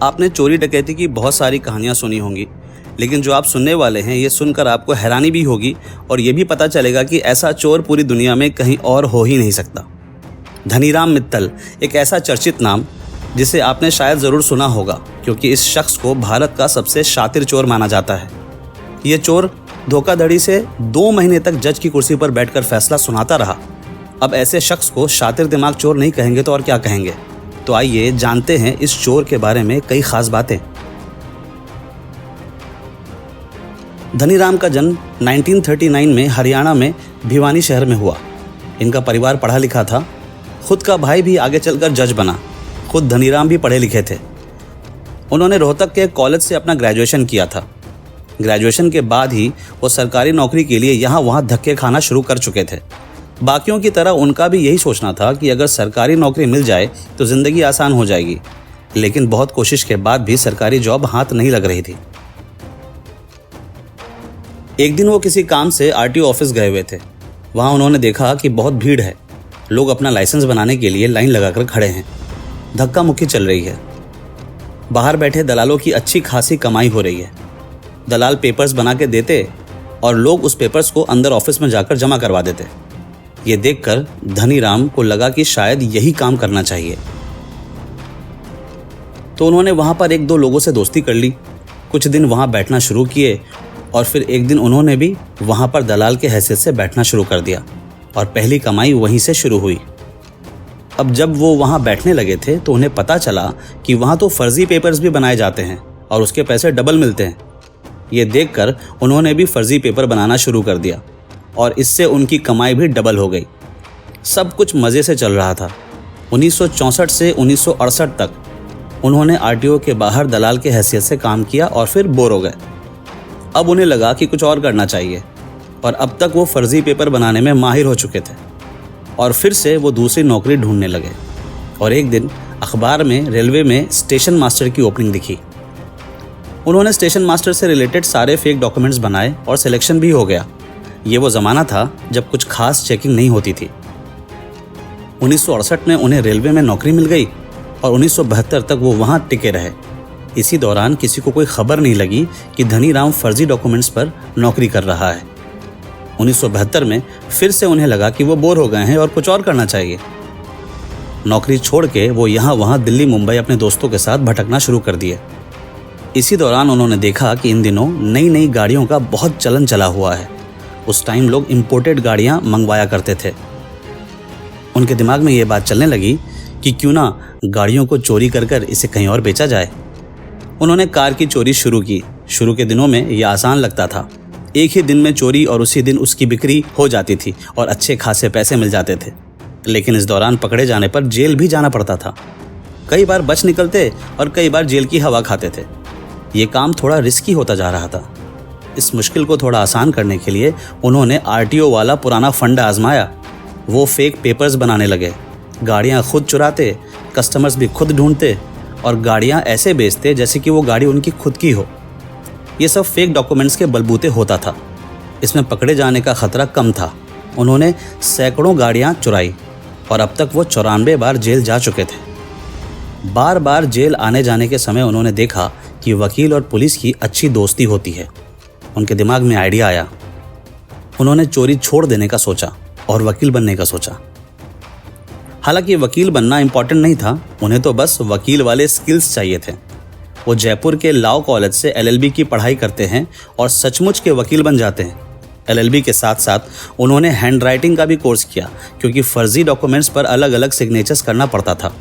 आपने चोरी डकैती की बहुत सारी कहानियां सुनी होंगी, लेकिन जो आप सुनने वाले हैं ये सुनकर आपको हैरानी भी होगी और ये भी पता चलेगा कि ऐसा चोर पूरी दुनिया में कहीं और हो ही नहीं सकता। धनीराम मित्तल एक ऐसा चर्चित नाम जिसे आपने शायद ज़रूर सुना होगा, क्योंकि इस शख्स को भारत का सबसे शातिर चोर माना जाता है। ये चोर धोखाधड़ी से 2 महीने तक जज की कुर्सी पर बैठकर फैसला सुनाता रहा। अब ऐसे शख्स को शातिर दिमाग चोर नहीं कहेंगे तो और क्या कहेंगे। तो आइए जानते हैं इस चोर के बारे में कई खास बातें। धनीराम का जन्म 1939 में हरियाणा में भिवानी शहर में हुआ। इनका परिवार पढ़ा लिखा था। खुद का भाई भी आगे चलकर जज बना। खुद धनीराम भी पढ़े लिखे थे। उन्होंने रोहतक के कॉलेज से अपना ग्रेजुएशन किया था। ग्रेजुएशन के बाद ही वो सरकारी नौकरी के लिए यहाँ वहाँ धक्के खाना शुरू कर चुके थे। बाकियों की तरह उनका भी यही सोचना था कि अगर सरकारी नौकरी मिल जाए तो ज़िंदगी आसान हो जाएगी, लेकिन बहुत कोशिश के बाद भी सरकारी जॉब हाथ नहीं लग रही थी। एक दिन वो किसी काम से आरटीओ ऑफिस गए हुए थे। वहाँ उन्होंने देखा कि बहुत भीड़ है। लोग अपना लाइसेंस बनाने के लिए लाइन लगाकर खड़े हैं। धक्का मुक्की चल रही है। बाहर बैठे दलालों की अच्छी खासी कमाई हो रही है। दलाल पेपर्स बना के देते और लोग उस पेपर्स को अंदर ऑफिस में जाकर जमा करवा देते। ये देखकर धनीराम को लगा कि शायद यही काम करना चाहिए। तो उन्होंने वहां पर 1-2 लोगों से दोस्ती कर ली। कुछ दिन वहां बैठना शुरू किए और फिर एक दिन उन्होंने भी वहां पर दलाल के हैसियत से बैठना शुरू कर दिया और पहली कमाई वहीं से शुरू हुई। अब जब वो वहां बैठने लगे थे तो उन्हें पता चला कि वहां तो फर्जी पेपर्स भी बनाए जाते हैं और उसके पैसे डबल मिलते हैं। ये देखकर उन्होंने भी फर्जी पेपर बनाना शुरू कर दिया और इससे उनकी कमाई भी डबल हो गई। सब कुछ मज़े से चल रहा था। 1964 से 1968 तक उन्होंने आरटीओ के बाहर दलाल के हैसियत से काम किया और फिर बोर हो गए। अब उन्हें लगा कि कुछ और करना चाहिए और अब तक वो फर्जी पेपर बनाने में माहिर हो चुके थे और फिर से वो दूसरी नौकरी ढूंढने लगे। और एक दिन अखबार में रेलवे में स्टेशन मास्टर की ओपनिंग दिखी। उन्होंने स्टेशन मास्टर से रिलेटेड सारे फेक डॉक्यूमेंट्स बनाए और सिलेक्शन भी हो गया। ये वो ज़माना था जब कुछ खास चेकिंग नहीं होती थी। 1968 में उन्हें रेलवे में नौकरी मिल गई और 1972 तक वो वहाँ टिके रहे। इसी दौरान किसी को कोई खबर नहीं लगी कि धनीराम फर्जी डॉक्यूमेंट्स पर नौकरी कर रहा है। 1972 में फिर से उन्हें लगा कि वो बोर हो गए हैं और कुछ और करना चाहिए। नौकरी छोड़ के वो यहाँ वहाँ दिल्ली मुंबई अपने दोस्तों के साथ भटकना शुरू कर दिए। इसी दौरान उन्होंने देखा कि इन दिनों नई नई गाड़ियों का बहुत चलन चला हुआ है। उस टाइम लोग इंपोर्टेड गाड़ियाँ मंगवाया करते थे। उनके दिमाग में ये बात चलने लगी कि क्यों ना गाड़ियों को चोरी कर कर इसे कहीं और बेचा जाए। उन्होंने कार की चोरी शुरू की। शुरू के दिनों में यह आसान लगता था। एक ही दिन में चोरी और उसी दिन उसकी बिक्री हो जाती थी और अच्छे खासे पैसे मिल जाते थे। लेकिन इस दौरान पकड़े जाने पर जेल भी जाना पड़ता था। कई बार बच निकलते और कई बार जेल की हवा खाते थे। ये काम थोड़ा रिस्की होता जा रहा था। इस मुश्किल को थोड़ा आसान करने के लिए उन्होंने आरटीओ वाला पुराना फंडा आजमाया। वो फेक पेपर्स बनाने लगे। गाड़ियाँ खुद चुराते, कस्टमर्स भी खुद ढूंढते और गाड़ियाँ ऐसे बेचते जैसे कि वो गाड़ी उनकी खुद की हो। ये सब फेक डॉक्यूमेंट्स के बलबूते होता था। इसमें पकड़े जाने का खतरा कम था। उन्होंने सैकड़ों गाड़ियाँ चुराई और अब तक वो 94 बार जेल जा चुके थे। बार बार जेल आने जाने के समय उन्होंने देखा कि वकील और पुलिस की अच्छी दोस्ती होती है। उनके दिमाग में आइडिया आया। उन्होंने चोरी छोड़ देने का सोचा और वकील बनने का सोचा। हालांकि वकील बनना इम्पॉर्टेंट नहीं था, उन्हें तो बस वकील वाले स्किल्स चाहिए थे। वो जयपुर के लॉ कॉलेज से एलएलबी की पढ़ाई करते हैं और सचमुच के वकील बन जाते हैं। एलएलबी के साथ साथ उन्होंने हैंड राइटिंग का भी कोर्स किया, क्योंकि फर्जी डॉक्यूमेंट्स पर अलग अलग सिग्नेचर्स करना पड़ता था।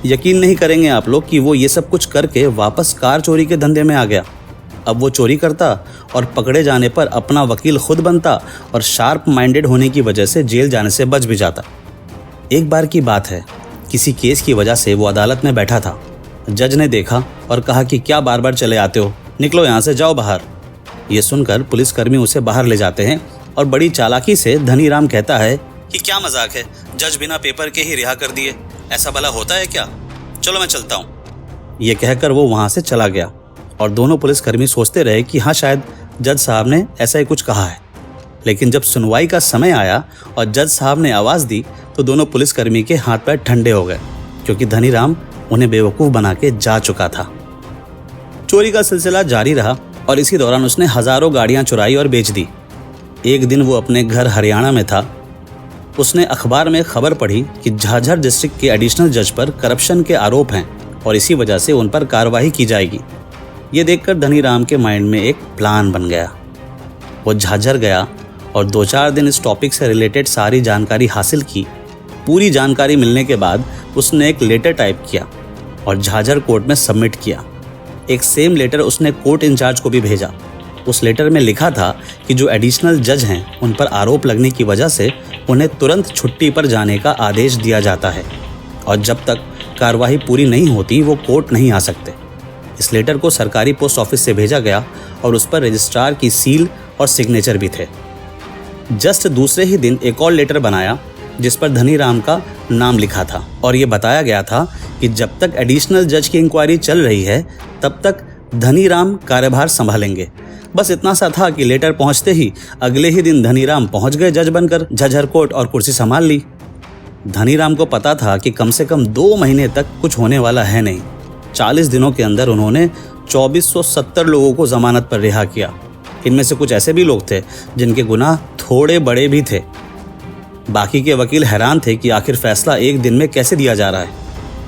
यकीन नहीं करेंगे आप लोग कि वो ये सब कुछ करके वापस कार चोरी के धंधे में आ गया। अब वो चोरी करता और पकड़े जाने पर अपना वकील खुद बनता और शार्प माइंडेड होने की वजह से जेल जाने से बच भी जाता। एक बार की बात है, किसी केस की वजह से वो अदालत में बैठा था। जज ने देखा और कहा कि क्या बार बार चले आते हो, निकलो यहाँ से, जाओ बाहर। ये सुनकर पुलिसकर्मी उसे बाहर ले जाते हैं और बड़ी चालाकी से धनीराम कहता है कि क्या मजाक है, जज बिना पेपर के ही रिहा कर दिए, ऐसा भला होता है क्या, चलो मैं चलता हूँ। ये कहकर वो वहाँ से चला गया और दोनों पुलिसकर्मी सोचते रहे कि हाँ, शायद जज साहब ने ऐसा ही कुछ कहा है। लेकिन जब सुनवाई का समय आया और जज साहब ने आवाज़ दी तो दोनों पुलिसकर्मी के हाथ पैर ठंडे हो गए, क्योंकि धनीराम उन्हें बेवकूफ़ बना के जा चुका था। चोरी का सिलसिला जारी रहा और इसी दौरान उसने हजारों गाड़ियां चुराई और बेच दी। एक दिन वो अपने घर हरियाणा में था। उसने अखबार में खबर पढ़ी कि झाझर डिस्ट्रिक्ट के एडिशनल जज पर करप्शन के आरोप हैं और इसी वजह से उन पर कार्रवाई की जाएगी। ये देखकर धनीराम के माइंड में एक प्लान बन गया। वो झाझर गया और 2-4 दिन इस टॉपिक से रिलेटेड सारी जानकारी हासिल की। पूरी जानकारी मिलने के बाद उसने एक लेटर टाइप किया और झाझर कोर्ट में सबमिट किया। एक सेम लेटर उसने कोर्ट इंचार्ज को भी भेजा। उस लेटर में लिखा था कि जो एडिशनल जज हैं उन पर आरोप लगने की वजह से उन्हें तुरंत छुट्टी पर जाने का आदेश दिया जाता है और जब तक कार्रवाई पूरी नहीं होती वो कोर्ट नहीं आ सकते। इस लेटर को सरकारी पोस्ट ऑफिस से भेजा गया और उस पर रजिस्ट्रार की सील और सिग्नेचर भी थे। जस्ट दूसरे ही दिन एक और लेटर बनाया जिस पर धनीराम का नाम लिखा था और ये बताया गया था कि जब तक एडिशनल जज की इंक्वायरी चल रही है तब तक धनीराम कार्यभार संभालेंगे। बस इतना सा था कि लेटर पहुंचते ही अगले ही दिन धनीराम पहुंच गए जज बनकर झज्जर कोर्ट और कुर्सी संभाल ली। धनीराम को पता था कि कम से कम 2 महीने तक कुछ होने वाला है नहीं। 40 दिनों के अंदर उन्होंने 2470 लोगों को जमानत पर रिहा किया। इनमें से कुछ ऐसे भी लोग थे जिनके गुनाह थोड़े बड़े भी थे। बाकी के वकील हैरान थे कि आखिर फैसला एक दिन में कैसे दिया जा रहा है।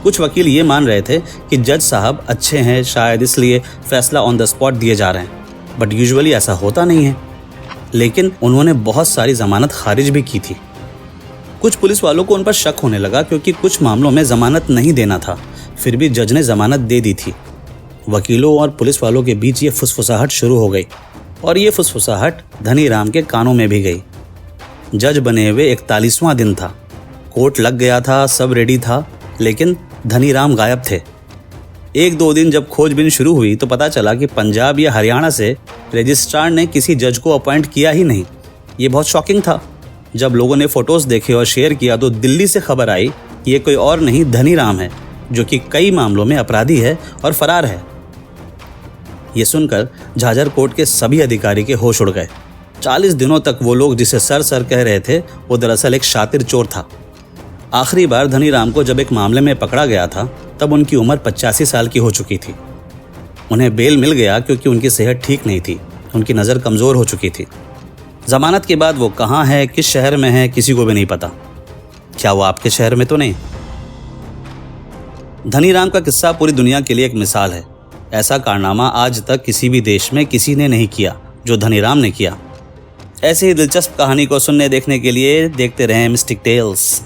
कुछ वकील ये मान रहे थे कि जज साहब अच्छे हैं, शायद इसलिए फैसला ऑन द स्पॉट दिए जा रहे हैं, बट यूजुअली ऐसा होता नहीं है। लेकिन उन्होंने बहुत सारी जमानत खारिज भी की थी। कुछ पुलिस वालों को उन पर शक होने लगा क्योंकि कुछ मामलों में जमानत नहीं देना था, फिर भी जज ने जमानत दे दी थी। वकीलों और पुलिस वालों के बीच ये फुसफुसाहट शुरू हो गई और ये फुसफुसाहट धनीराम के कानों में भी गई। जज बने हुए 41वां दिन था। कोर्ट लग गया था, सब रेडी था, लेकिन धनीराम गायब थे। 1-2 दिन जब खोजबीन शुरू हुई तो पता चला कि पंजाब या हरियाणा से रजिस्ट्रार ने किसी जज को अपॉइंट किया ही नहीं। ये बहुत शॉकिंग था। जब लोगों ने फोटोज देखे और शेयर किया तो दिल्ली से खबर आई ये कोई और नहीं धनीराम है, जो कि कई मामलों में अपराधी है और फरार है। ये सुनकर झाझर कोर्ट के सभी अधिकारी के होश उड़ गए। 40 दिनों तक वो लोग जिसे सर सर कह रहे थे वो दरअसल एक शातिर चोर था। आखिरी बार धनीराम को जब एक मामले में पकड़ा गया था तब उनकी उम्र 85 साल की हो चुकी थी। उन्हें बेल मिल गया क्योंकि उनकी सेहत ठीक नहीं थी, उनकी नज़र कमज़ोर हो चुकी थी। जमानत के बाद वो कहाँ है, किस शहर में है, किसी को भी नहीं पता। क्या वो आपके शहर में तो नहीं? धनीराम का किस्सा पूरी दुनिया के लिए एक मिसाल है। ऐसा कारनामा आज तक किसी भी देश में किसी ने नहीं किया जो धनीराम ने किया। ऐसे ही दिलचस्प कहानी को सुनने देखने के लिए देखते रहें मिस्टिक टेल्स।